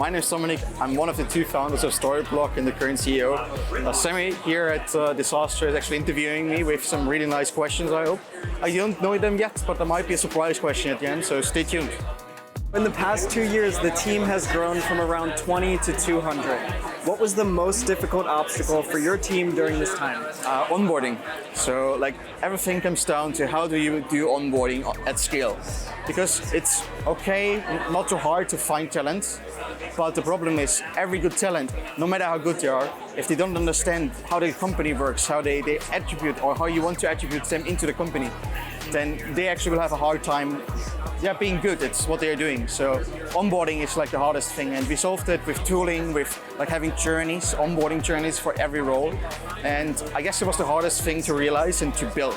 My name is Dominik. I'm one of the two founders of Storyblok and the current CEO. Sammy here at the SaaStr is actually interviewing me with some really nice questions, I hope. I don't know them yet, but there might be a surprise question at the end, so stay tuned. In the past 2 years, the team has grown from around 20 to 200. What was the most difficult obstacle for your team during this time? Onboarding. So like everything comes down to how do you do onboarding at scale? Because it's okay, not too hard to find talent, but the problem is every good talent, no matter how good they are, if they don't understand how the company works, how they attribute or how you want to attribute them into the company, then they actually will have a hard time being good at what they're doing. So onboarding is like the hardest thing, and we solved it with tooling, with like having journeys, onboarding journeys for every role. And I guess it was the hardest thing to realize and to build.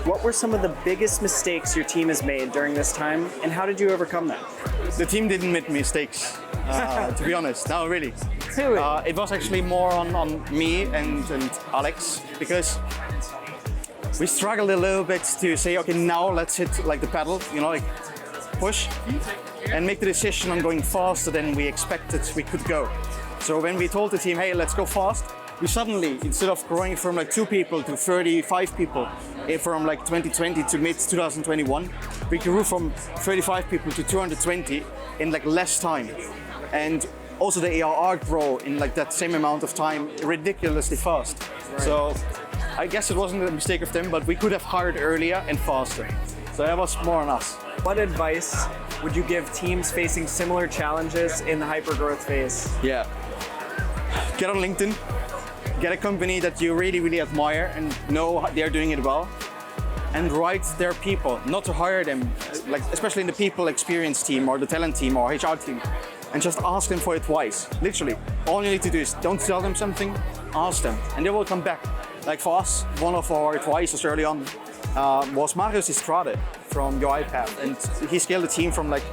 What were some of the biggest mistakes your team has made during this time, and how did you overcome them? The team didn't make mistakes, to be honest. No, really. Really? It was actually more on me and Alex, because we struggled a little bit to say, okay, now let's hit like the pedal, like push and make the decision on going faster than we expected we could go. So when we told the team, hey, let's go fast, we suddenly, instead of growing from like 2 people to 35 people, from like 2020 to mid 2021, we grew from 35 people to 220 in like less time. And also the ARR grow in like that same amount of time ridiculously fast. Right. So I guess it wasn't a mistake of them, but we could have hired earlier and faster. So that was more on us. What advice would you give teams facing similar challenges in the hypergrowth phase? Yeah. Get on LinkedIn. Get a company that you really, really admire and know they're doing it well. And write their people, not to hire them, like especially in the people experience team or the talent team or HR team. And just ask them for advice. Literally, all you need to do is don't tell them something, ask them, and they will come back. Like for us, one of our advisors early on was Marius Estrade from UiPath, and he scaled the team from like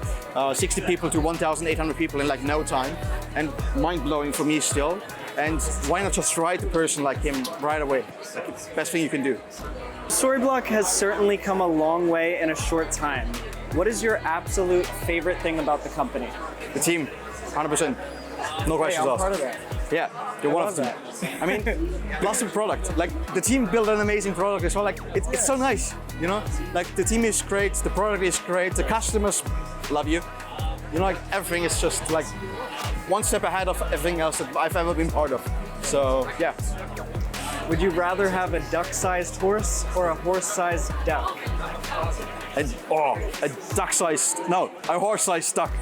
60 people to 1,800 people in like no time, and mind-blowing for me still. And why not just write a person like him right away? Like it's the best thing you can do. Storyblok has certainly come a long way in a short time. What is your absolute favorite thing about the company? The team, 100%. No questions asked. Part of that. Yeah, you're one of them. I mean, plus the product. Like the team built an amazing product as well. Like it's so nice, Like the team is great, the product is great, the customers love you. Like everything is just like one step ahead of everything else that I've ever been part of. So yeah. Would you rather have a duck-sized horse or a horse-sized duck? A horse-sized duck.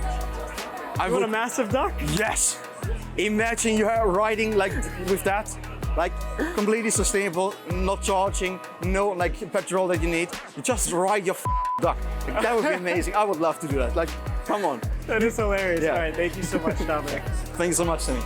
You want a massive duck? Yes. Imagine you are riding like with that, like completely sustainable, not charging, no like petrol that you need. You just ride your duck. Like, that would be amazing. I would love to do that. Like, come on. That is hilarious. Yeah. All right, thank you so much, Dominik. Thanks so much, Sammy.